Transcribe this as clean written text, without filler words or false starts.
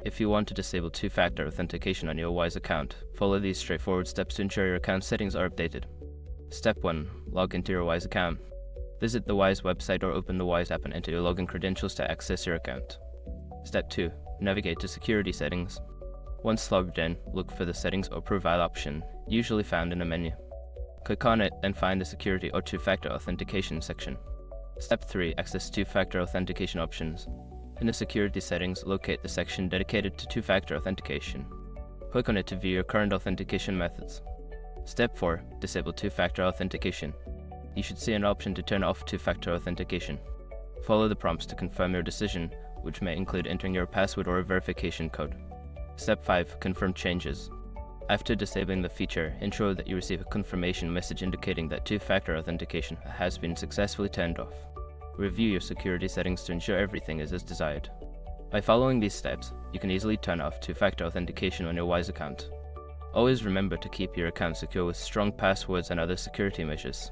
If you want to disable two-factor authentication on your Wise account, follow these straightforward steps to ensure your account settings are updated. Step 1. Log into your Wise account. Visit the Wise website or open the Wise app and enter your login credentials to access your account. Step 2. Navigate to Security Settings. Once logged in, look for the Settings or Profile option, usually found in a menu. Click on it and find the Security or Two-Factor Authentication section. Step 3. Access two-factor authentication options. In the Security Settings, locate the section dedicated to two-factor authentication. Click on it to view your current authentication methods. Step 4. Disable two-factor authentication. You should see an option to turn off two-factor authentication. Follow the prompts to confirm your decision, which may include entering your password or a verification code. Step 5. Confirm changes. After disabling the feature, ensure that you receive a confirmation message indicating that two-factor authentication has been successfully turned off. Review your security settings to ensure everything is as desired. By following these steps, you can easily turn off two-factor authentication on your Wise account. Always remember to keep your account secure with strong passwords and other security measures.